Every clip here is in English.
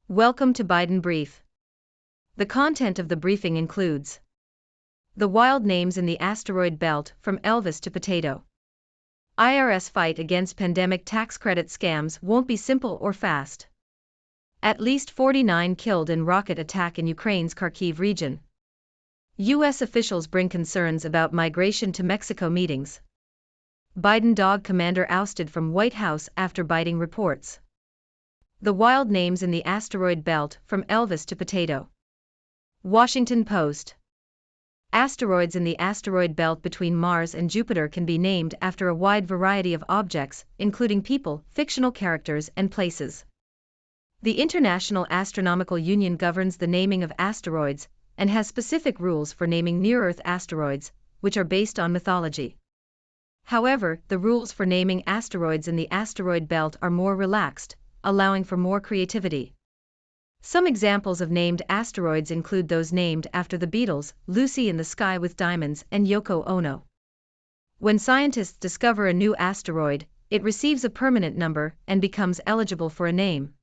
Welcome to Biden Brief. The content of the briefing includes the wild names in the asteroid belt from Elvis to potato. IRS fight against pandemic tax credit scams won't be simple or fast. At least 49 killed in rocket attack in Ukraine's Kharkiv region. U.S. officials bring concerns about migration to Mexico meetings. Biden dog commander ousted from White House after biting reports. The wild names in the asteroid belt from Elvis to potato. Washington Post. Asteroids in the asteroid belt between Mars and Jupiter can be named after a wide variety of objects, including people, fictional characters, and places. The International Astronomical Union governs the naming of asteroids and has specific rules for naming near-Earth asteroids, which are based on mythology. However, the rules for naming asteroids in the asteroid belt are more relaxed, allowing for more creativity. Some examples of named asteroids include those named after the Beatles, Lucy in the Sky with Diamonds, and Yoko Ono. When scientists discover a new asteroid, it receives a permanent number and becomes eligible for a name.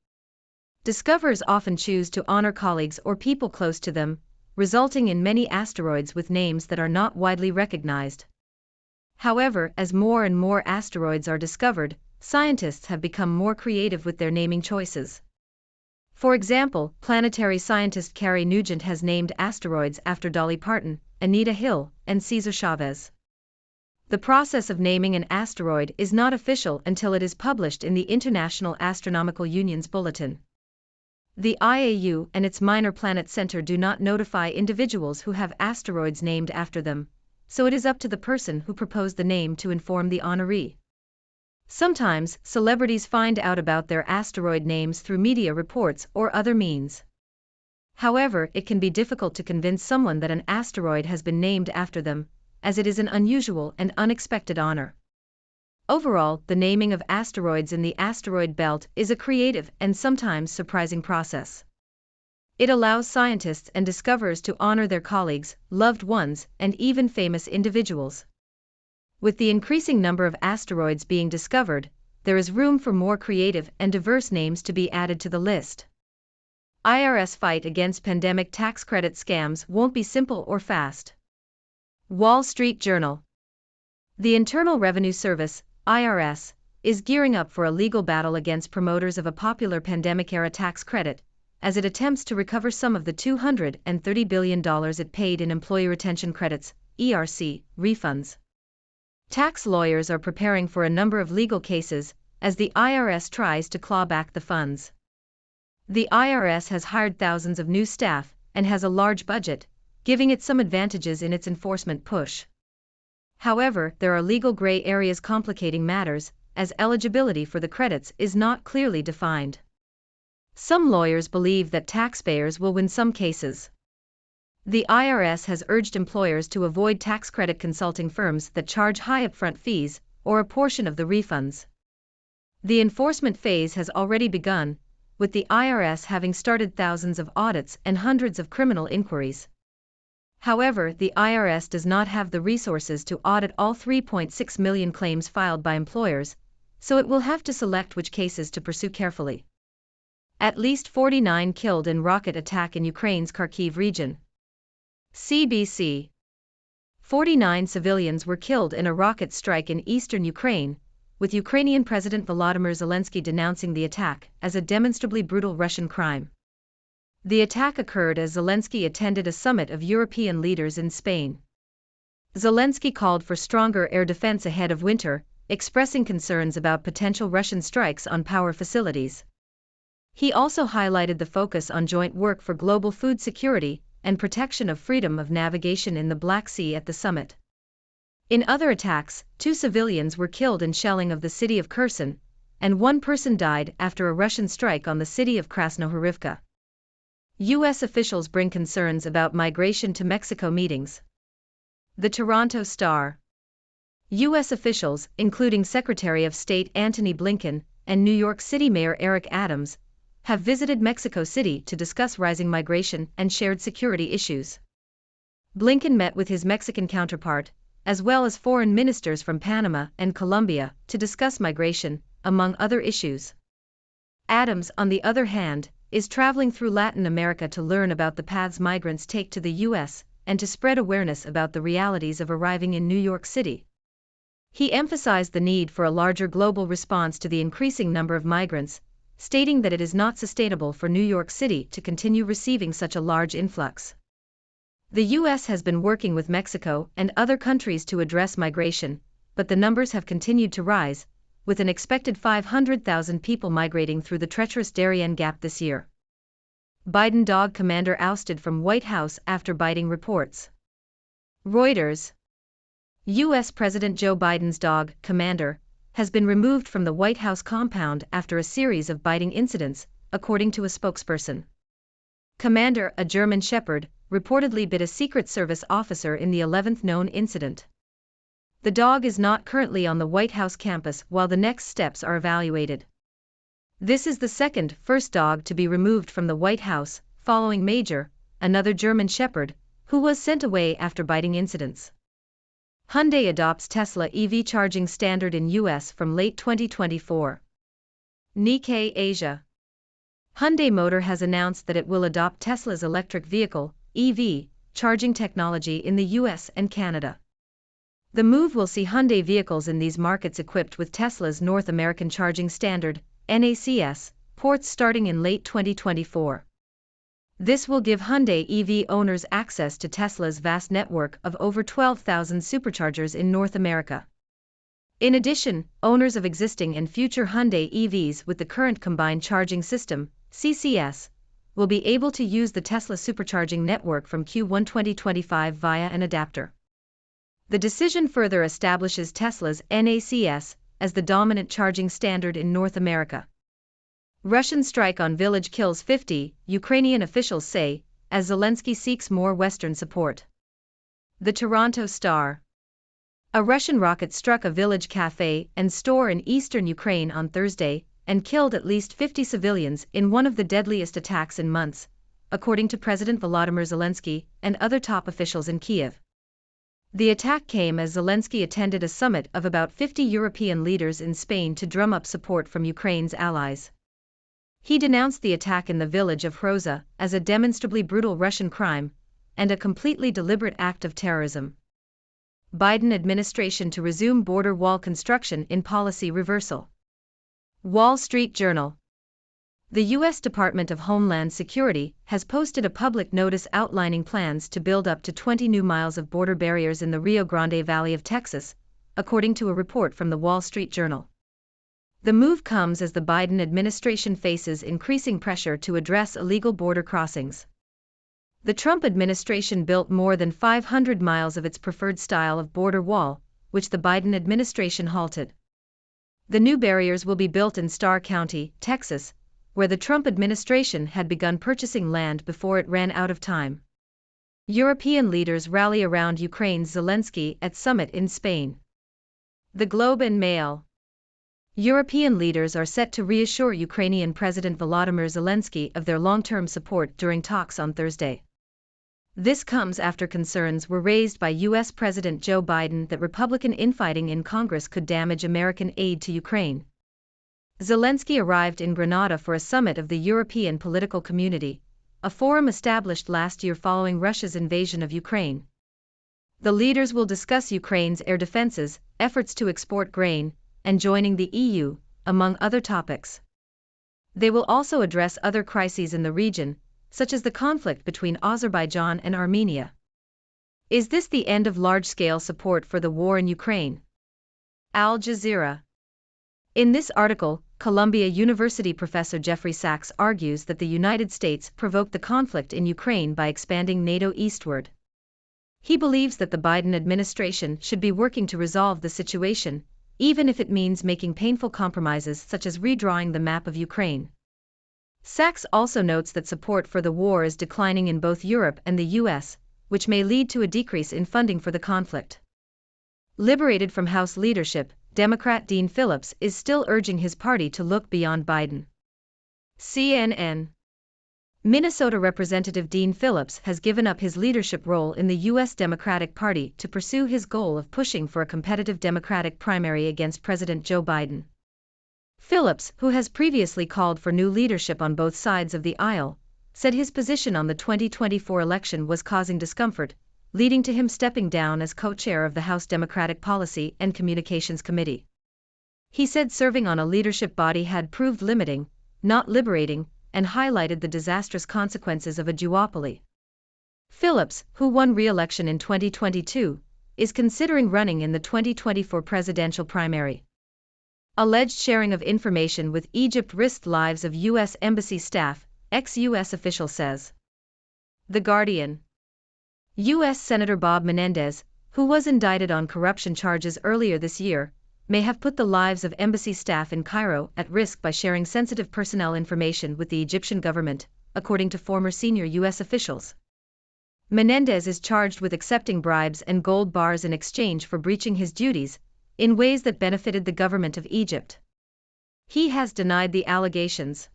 Discoverers often choose to honor colleagues or people close to them, resulting in many asteroids with names that are not widely recognized. However, as more and more asteroids are discovered, scientists have become more creative with their naming choices. For example, planetary scientist Carrie Nugent has named asteroids after Dolly Parton, Anita Hill, and Cesar Chavez. The process of naming an asteroid is not official until it is published in the International Astronomical Union's bulletin. The IAU and its Minor Planet Center do not notify individuals who have asteroids named after them, so it is up to the person who proposed the name to inform the honoree. Sometimes, celebrities find out about their asteroid names through media reports or other means. However, it can be difficult to convince someone that an asteroid has been named after them, as it is an unusual and unexpected honor. Overall, the naming of asteroids in the asteroid belt is a creative and sometimes surprising process. It allows scientists and discoverers to honor their colleagues, loved ones, and even famous individuals. With the increasing number of asteroids being discovered, there is room for more creative and diverse names to be added to the list. IRS fight against pandemic tax credit scams won't be simple or fast. Wall Street Journal. The Internal Revenue Service, IRS, is gearing up for a legal battle against promoters of a popular pandemic-era tax credit, as it attempts to recover some of the $230 billion it paid in Employee Retention Credits, ERC, refunds. Tax lawyers are preparing for a number of legal cases, as the IRS tries to claw back the funds. The IRS has hired thousands of new staff and has a large budget, giving it some advantages in its enforcement push. However, there are legal gray areas complicating matters, as eligibility for the credits is not clearly defined. Some lawyers believe that taxpayers will win some cases. The IRS has urged employers to avoid tax credit consulting firms that charge high upfront fees, or a portion of the refunds. The enforcement phase has already begun, with the IRS having started thousands of audits and hundreds of criminal inquiries. However, the IRS does not have the resources to audit all 3.6 million claims filed by employers, so it will have to select which cases to pursue carefully. At least 49 killed in rocket attack in Ukraine's Kharkiv region. CBC. 49 civilians were killed in a rocket strike in eastern Ukraine, with Ukrainian President Volodymyr Zelensky denouncing the attack as a demonstrably brutal Russian crime. The attack occurred as Zelensky attended a summit of European leaders in Spain. Zelensky called for stronger air defense ahead of winter, expressing concerns about potential Russian strikes on power facilities. He also highlighted the focus on joint work for global food security and protection of freedom of navigation in the Black Sea at the summit. In other attacks, 2 civilians were killed in shelling of the city of Kherson, and 1 person died after a Russian strike on the city of Krasnohorivka. U.S. officials bring concerns about migration to Mexico meetings. The Toronto Star. U.S. officials, including Secretary of State Antony Blinken and New York City Mayor Eric Adams, have visited Mexico City to discuss rising migration and shared security issues. Blinken met with his Mexican counterpart, as well as foreign ministers from Panama and Colombia, to discuss migration, among other issues. Adams, on the other hand, is traveling through Latin America to learn about the paths migrants take to the U.S. and to spread awareness about the realities of arriving in New York City. He emphasized the need for a larger global response to the increasing number of migrants, stating that it is not sustainable for New York City to continue receiving such a large influx. The U.S. has been working with Mexico and other countries to address migration, but the numbers have continued to rise, with an expected 500,000 people migrating through the treacherous Darien Gap this year. Biden dog commander ousted from White House after biting reports. Reuters. U.S. President Joe Biden's dog, Commander, has been removed from the White House compound after a series of biting incidents, according to a spokesperson. Commander, a German Shepherd, reportedly bit a Secret Service officer in the 11th known incident. The dog is not currently on the White House campus while the next steps are evaluated. This is the first dog to be removed from the White House, following Major, another German Shepherd, who was sent away after biting incidents. Hyundai adopts Tesla EV charging standard in U.S. from late 2024. Nikkei Asia. Hyundai Motor has announced that it will adopt Tesla's electric vehicle, EV, charging technology in the U.S. and Canada. The move will see Hyundai vehicles in these markets equipped with Tesla's North American Charging Standard, NACS, ports starting in late 2024. This will give Hyundai EV owners access to Tesla's vast network of over 12,000 superchargers in North America. In addition, owners of existing and future Hyundai EVs with the current combined charging system, CCS, will be able to use the Tesla supercharging network from Q1 2025 via an adapter. The decision further establishes Tesla's NACS as the dominant charging standard in North America. Russian strike on village kills 50, Ukrainian officials say, as Zelensky seeks more Western support. The Toronto Star. A Russian rocket struck a village cafe and store in eastern Ukraine on Thursday and killed at least 50 civilians in one of the deadliest attacks in months, according to President Volodymyr Zelensky and other top officials in Kyiv. The attack came as Zelensky attended a summit of about 50 European leaders in Spain to drum up support from Ukraine's allies. He denounced the attack in the village of Hroza as a demonstrably brutal Russian crime and a completely deliberate act of terrorism. Biden administration to resume border wall construction in policy reversal. Wall Street Journal. The U.S. Department of Homeland Security has posted a public notice outlining plans to build up to 20 new miles of border barriers in the Rio Grande Valley of Texas, according to a report from the Wall Street Journal. The move comes as the Biden administration faces increasing pressure to address illegal border crossings. The Trump administration built more than 500 miles of its preferred style of border wall, which the Biden administration halted. The new barriers will be built in Starr County, Texas, where the Trump administration had begun purchasing land before it ran out of time. European leaders rally around Ukraine's Zelensky at summit in Spain. The Globe and Mail. European leaders are set to reassure Ukrainian President Volodymyr Zelensky of their long-term support during talks on Thursday. This comes after concerns were raised by U.S. President Joe Biden that Republican infighting in Congress could damage American aid to Ukraine. Zelensky arrived in Granada for a summit of the European Political Community, a forum established last year following Russia's invasion of Ukraine. The leaders will discuss Ukraine's air defenses, efforts to export grain, and joining the EU, among other topics. They will also address other crises in the region, such as the conflict between Azerbaijan and Armenia. Is this the end of large-scale support for the war in Ukraine? Al Jazeera. In this article, Columbia University professor Jeffrey Sachs argues that the United States provoked the conflict in Ukraine by expanding NATO eastward. He believes that the Biden administration should be working to resolve the situation, even if it means making painful compromises such as redrawing the map of Ukraine. Sachs also notes that support for the war is declining in both Europe and the U.S., which may lead to a decrease in funding for the conflict. Liberated from House leadership, Democrat Dean Phillips is still urging his party to look beyond Biden. CNN. Minnesota Representative Dean Phillips has given up his leadership role in the U.S. Democratic Party to pursue his goal of pushing for a competitive Democratic primary against President Joe Biden. Phillips, who has previously called for new leadership on both sides of the aisle, said his position on the 2024 election was causing discomfort, leading to him stepping down as co-chair of the House Democratic Policy and Communications Committee. He said serving on a leadership body had proved limiting, not liberating, and highlighted the disastrous consequences of a duopoly. Phillips, who won re-election in 2022, is considering running in the 2024 presidential primary. Alleged sharing of information with Egypt risked lives of U.S. Embassy staff, ex-U.S. official says. The Guardian. U.S. Senator Bob Menendez, who was indicted on corruption charges earlier this year, may have put the lives of embassy staff in Cairo at risk by sharing sensitive personnel information with the Egyptian government, according to former senior U.S. officials. Menendez is charged with accepting bribes and gold bars in exchange for breaching his duties, in ways that benefited the government of Egypt. He has denied the allegations.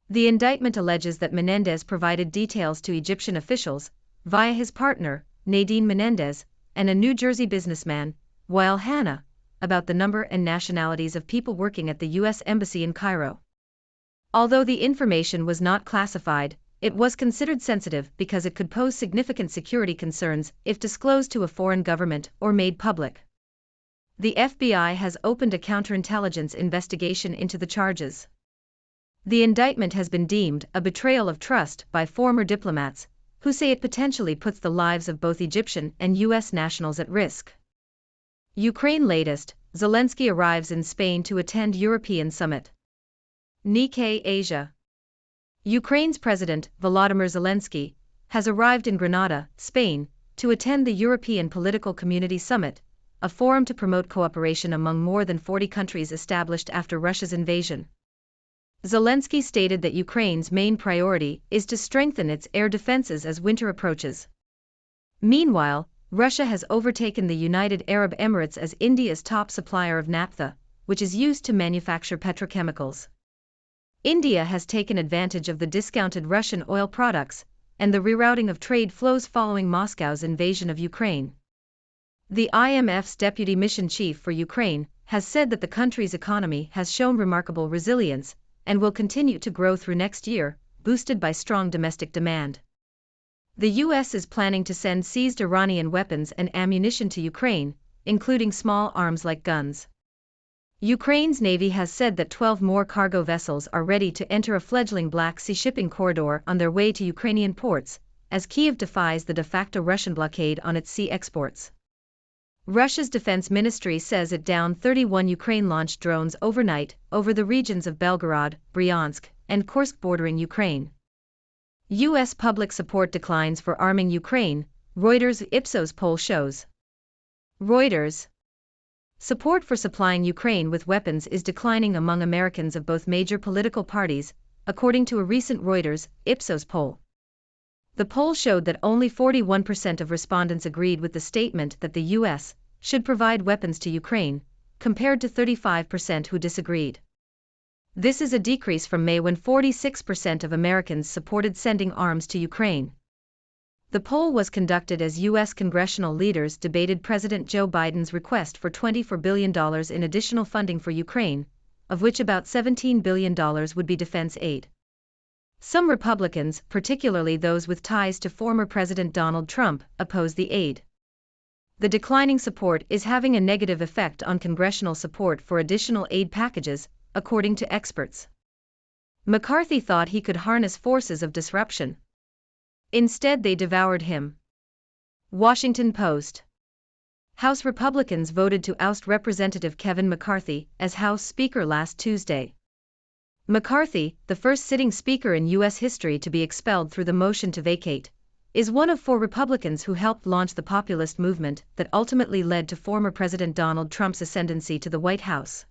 The indictment alleges that Menendez provided details to Egyptian officials, via his partner, Nadine Menendez, and a New Jersey businessman, Wael Hanna, about the number and nationalities of people working at the U.S. Embassy in Cairo. Although the information was not classified, it was considered sensitive because it could pose significant security concerns if disclosed to a foreign government or made public. The FBI has opened a counterintelligence investigation into the charges. The indictment has been deemed a betrayal of trust by former diplomats, who say it potentially puts the lives of both Egyptian and U.S. nationals at risk. Ukraine latest, Zelensky arrives in Spain to attend European summit. Nikkei Asia. Ukraine's President, Volodymyr Zelensky, has arrived in Granada, Spain, to attend the European Political Community Summit, a forum to promote cooperation among more than 40 countries established after Russia's invasion. Zelensky stated that Ukraine's main priority is to strengthen its air defenses as winter approaches. Meanwhile, Russia has overtaken the United Arab Emirates as India's top supplier of naphtha, which is used to manufacture petrochemicals. India has taken advantage of the discounted Russian oil products and the rerouting of trade flows following Moscow's invasion of Ukraine. The IMF's deputy mission chief for Ukraine has said that the country's economy has shown remarkable resilience and will continue to grow through next year, boosted by strong domestic demand. The U.S. is planning to send seized Iranian weapons and ammunition to Ukraine, including small arms like guns. Ukraine's Navy has said that 12 more cargo vessels are ready to enter a fledgling Black Sea shipping corridor on their way to Ukrainian ports, as Kyiv defies the de facto Russian blockade on its sea exports. Russia's defense ministry says it downed 31 Ukraine-launched drones overnight over the regions of Belgorod, Bryansk, and Kursk bordering Ukraine. U.S. public support declines for arming Ukraine, Reuters' Ipsos poll shows. Reuters. Support for supplying Ukraine with weapons is declining among Americans of both major political parties, according to a recent Reuters' Ipsos poll. The poll showed that only 41% of respondents agreed with the statement that the U.S. should provide weapons to Ukraine, compared to 35% who disagreed. This is a decrease from May when 46% of Americans supported sending arms to Ukraine. The poll was conducted as U.S. congressional leaders debated President Joe Biden's request for $24 billion in additional funding for Ukraine, of which about $17 billion would be defense aid. Some Republicans, particularly those with ties to former President Donald Trump, oppose the aid. The declining support is having a negative effect on congressional support for additional aid packages, according to experts. McCarthy thought he could harness forces of disruption. Instead, they devoured him. Washington Post. House Republicans voted to oust Representative Kevin McCarthy as House Speaker last Tuesday. McCarthy, the first sitting Speaker in U.S. history to be expelled through the motion to vacate, is one of 4 Republicans who helped launch the populist movement that ultimately led to former President Donald Trump's ascendancy to the White House.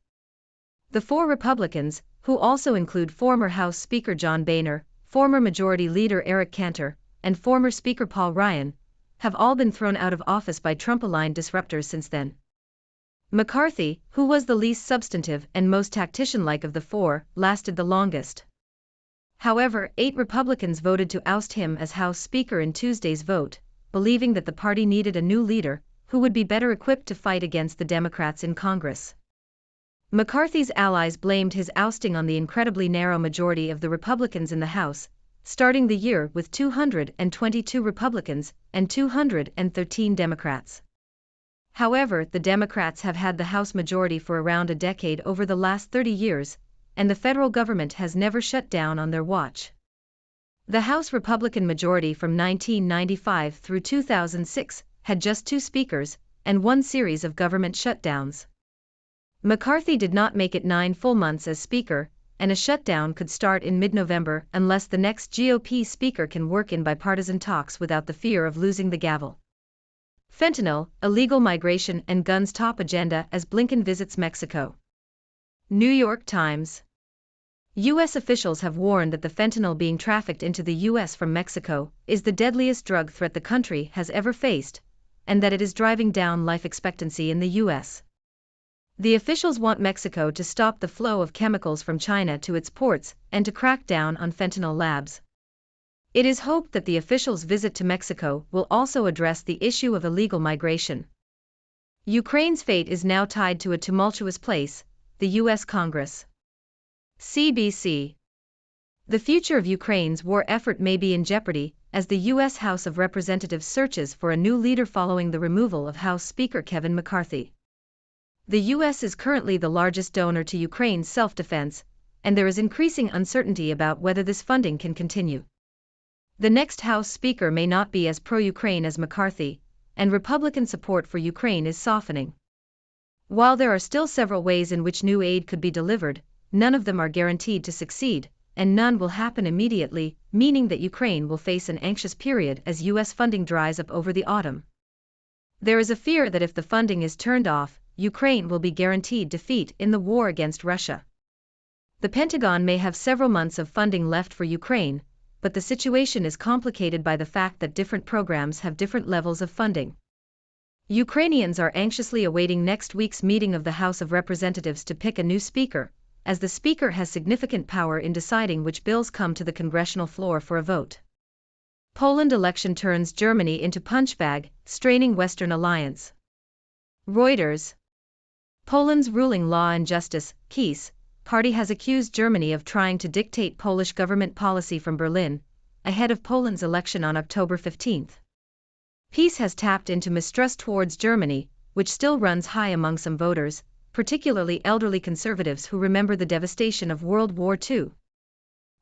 The 4 Republicans, who also include former House Speaker John Boehner, former Majority Leader Eric Cantor, and former Speaker Paul Ryan, have all been thrown out of office by Trump-aligned disruptors since then. McCarthy, who was the least substantive and most tactician-like of the 4, lasted the longest. However, 8 Republicans voted to oust him as House Speaker in Tuesday's vote, believing that the party needed a new leader who would be better equipped to fight against the Democrats in Congress. McCarthy's allies blamed his ousting on the incredibly narrow majority of the Republicans in the House, starting the year with 222 Republicans and 213 Democrats. However, the Democrats have had the House majority for around a decade over the last 30 years, and the federal government has never shut down on their watch. The House Republican majority from 1995 through 2006 had just 2 speakers and 1 series of government shutdowns. McCarthy did not make it 9 full months as Speaker, and a shutdown could start in mid-November unless the next GOP Speaker can work in bipartisan talks without the fear of losing the gavel. Fentanyl, illegal migration and guns top agenda as Blinken visits Mexico. New York Times. U.S. officials have warned that the fentanyl being trafficked into the U.S. from Mexico is the deadliest drug threat the country has ever faced, and that it is driving down life expectancy in the U.S. The officials want Mexico to stop the flow of chemicals from China to its ports and to crack down on fentanyl labs. It is hoped that the officials' visit to Mexico will also address the issue of illegal migration. Ukraine's fate is now tied to a tumultuous place, the U.S. Congress. CBC. The future of Ukraine's war effort may be in jeopardy as the U.S. House of Representatives searches for a new leader following the removal of House Speaker Kevin McCarthy. The U.S. is currently the largest donor to Ukraine's self-defense, and there is increasing uncertainty about whether this funding can continue. The next House Speaker may not be as pro-Ukraine as McCarthy, and Republican support for Ukraine is softening. While there are still several ways in which new aid could be delivered, none of them are guaranteed to succeed, and none will happen immediately, meaning that Ukraine will face an anxious period as U.S. funding dries up over the autumn. There is a fear that if the funding is turned off, Ukraine will be guaranteed defeat in the war against Russia. The Pentagon may have several months of funding left for Ukraine, but the situation is complicated by the fact that different programs have different levels of funding. Ukrainians are anxiously awaiting next week's meeting of the House of Representatives to pick a new speaker, as the speaker has significant power in deciding which bills come to the congressional floor for a vote. Poland election turns Germany into punchbag, straining Western alliance. Reuters. Poland's ruling Law and Justice, PiS, party has accused Germany of trying to dictate Polish government policy from Berlin, ahead of Poland's election on October 15. PiS has tapped into mistrust towards Germany, which still runs high among some voters, particularly elderly conservatives who remember the devastation of World War II.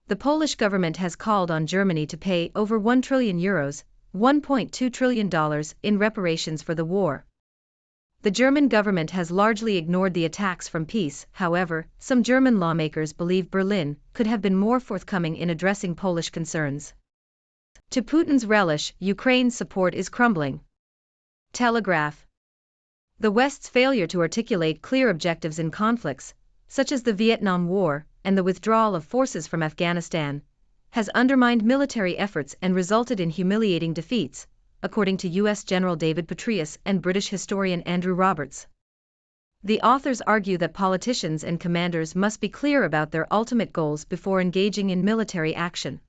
The Polish government has called on Germany to pay over €1 trillion, $1.2 trillion, in reparations for the war. The German government has largely ignored the attacks from PiS. However, some German lawmakers believe Berlin could have been more forthcoming in addressing Polish concerns. To Putin's relish, Ukraine's support is crumbling. Telegraph. The West's failure to articulate clear objectives in conflicts, such as the Vietnam War and the withdrawal of forces from Afghanistan, has undermined military efforts and resulted in humiliating defeats, according to U.S. General David Petraeus and British historian Andrew Roberts. The authors argue that politicians and commanders must be clear about their ultimate goals before engaging in military action.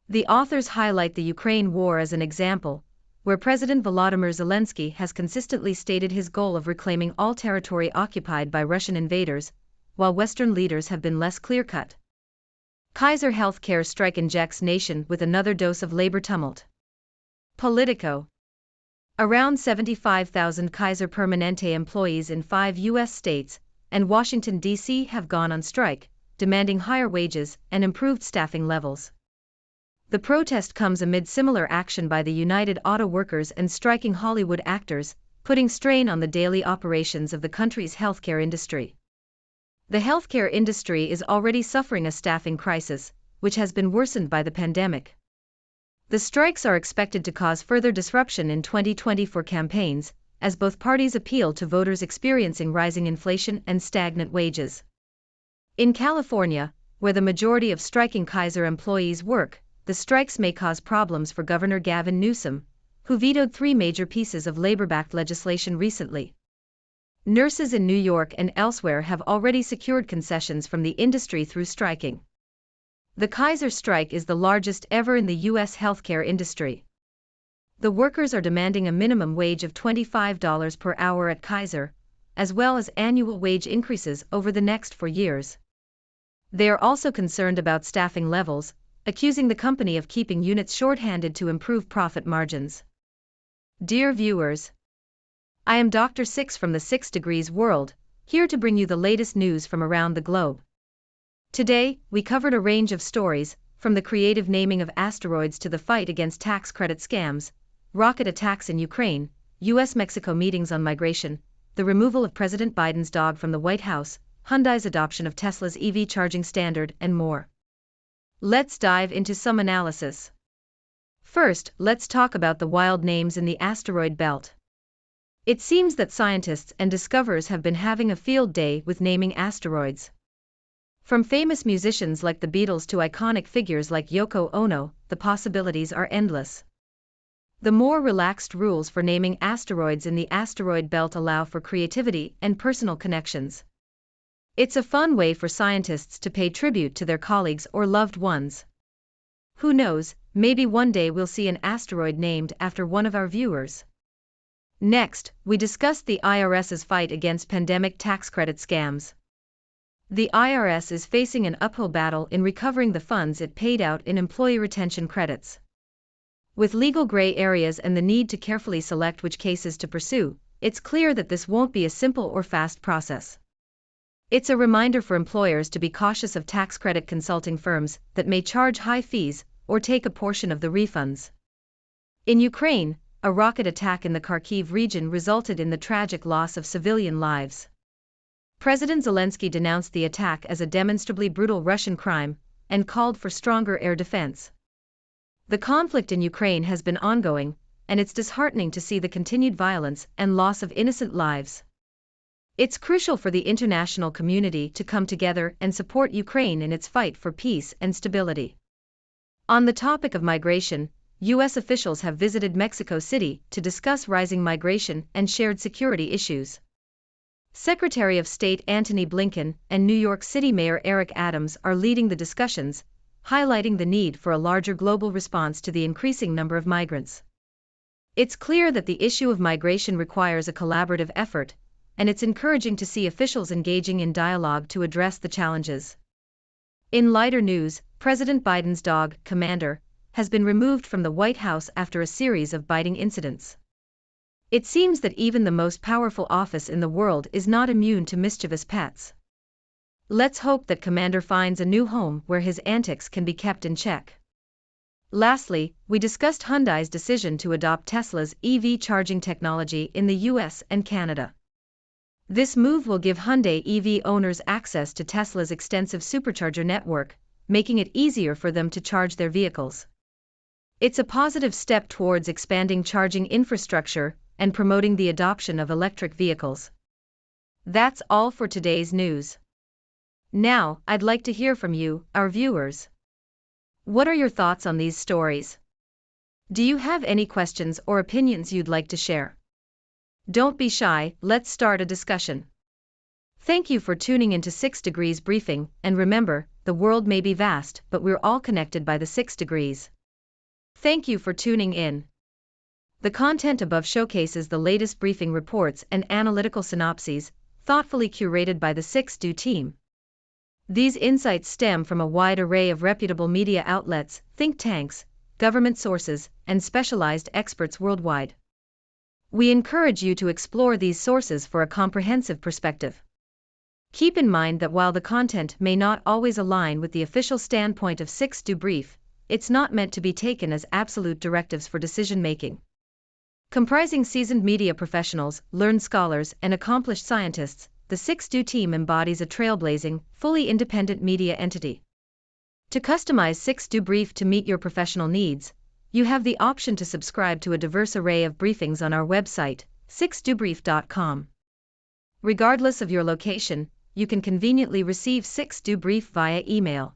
The authors highlight the Ukraine war as an example, where President Volodymyr Zelensky has consistently stated his goal of reclaiming all territory occupied by Russian invaders, while Western leaders have been less clear-cut. Kaiser healthcare strike injects nation with another dose of labor tumult. Politico. Around 75,000 Kaiser Permanente employees in 5 U.S. states and Washington, D.C. have gone on strike, demanding higher wages and improved staffing levels. The protest comes amid similar action by the United Auto Workers and striking Hollywood actors, putting strain on the daily operations of the country's healthcare industry. The healthcare industry is already suffering a staffing crisis, which has been worsened by the pandemic. The strikes are expected to cause further disruption in 2024 campaigns, as both parties appeal to voters experiencing rising inflation and stagnant wages. In California, where the majority of striking Kaiser employees work, the strikes may cause problems for Governor Gavin Newsom, who vetoed 3 major pieces of labor-backed legislation recently. Nurses in New York and elsewhere have already secured concessions from the industry through striking. The Kaiser strike is the largest ever in the U.S. healthcare industry. The workers are demanding a minimum wage of $25 per hour at Kaiser, as well as annual wage increases over the next 4 years. They are also concerned about staffing levels, accusing the company of keeping units short-handed to improve profit margins. Dear viewers, I am Dr. Six from the 6 Degrees World, here to bring you the latest news from around the globe. Today, we covered a range of stories, from the creative naming of asteroids to the fight against tax credit scams, rocket attacks in Ukraine, US-Mexico meetings on migration, the removal of President Biden's dog from the White House, Hyundai's adoption of Tesla's EV charging standard, and more. Let's dive into some analysis. First, let's talk about the wild names in the asteroid belt. It seems that scientists and discoverers have been having a field day with naming asteroids. From famous musicians like the Beatles to iconic figures like Yoko Ono, the possibilities are endless. The more relaxed rules for naming asteroids in the asteroid belt allow for creativity and personal connections. It's a fun way for scientists to pay tribute to their colleagues or loved ones. Who knows, maybe one day we'll see an asteroid named after one of our viewers. Next, we discussed the IRS's fight against pandemic tax credit scams. The IRS is facing an uphill battle in recovering the funds it paid out in employee retention credits. With legal gray areas and the need to carefully select which cases to pursue, it's clear that this won't be a simple or fast process. It's a reminder for employers to be cautious of tax credit consulting firms that may charge high fees or take a portion of the refunds. In Ukraine, a rocket attack in the Kharkiv region resulted in the tragic loss of civilian lives. President Zelensky denounced the attack as a demonstrably brutal Russian crime and called for stronger air defense. The conflict in Ukraine has been ongoing, and it's disheartening to see the continued violence and loss of innocent lives. It's crucial for the international community to come together and support Ukraine in its fight for peace and stability. On the topic of migration, U.S. officials have visited Mexico City to discuss rising migration and shared security issues. Secretary of State Antony Blinken and New York City Mayor Eric Adams are leading the discussions, highlighting the need for a larger global response to the increasing number of migrants. It's clear that the issue of migration requires a collaborative effort, and it's encouraging to see officials engaging in dialogue to address the challenges. In lighter news, President Biden's dog, Commander, has been removed from the White House after a series of biting incidents. It seems that even the most powerful office in the world is not immune to mischievous pets. Let's hope that Commander finds a new home where his antics can be kept in check. Lastly, we discussed Hyundai's decision to adopt Tesla's EV charging technology in the US and Canada. This move will give Hyundai EV owners access to Tesla's extensive supercharger network, making it easier for them to charge their vehicles. It's a positive step towards expanding charging infrastructure and promoting the adoption of electric vehicles. That's all for today's news. Now, I'd like to hear from you, our viewers. What are your thoughts on these stories? Do you have any questions or opinions you'd like to share? Don't be shy, let's start a discussion. Thank you for tuning into 6 Degrees Briefing, and remember, the world may be vast, but we're all connected by the 6 degrees. Thank you for tuning in. The content above showcases the latest briefing reports and analytical synopses, thoughtfully curated by the 6Do team. These insights stem from a wide array of reputable media outlets, think tanks, government sources, and specialized experts worldwide. We encourage you to explore these sources for a comprehensive perspective. Keep in mind that while the content may not always align with the official standpoint of 6Do Brief, it's not meant to be taken as absolute directives for decision-making. Comprising seasoned media professionals, learned scholars, and accomplished scientists, the 6Do team embodies a trailblazing, fully independent media entity. To customize 6Do Brief to meet your professional needs, you have the option to subscribe to a diverse array of briefings on our website, 6dobrief.com. Regardless of your location, you can conveniently receive 6Do Brief via email.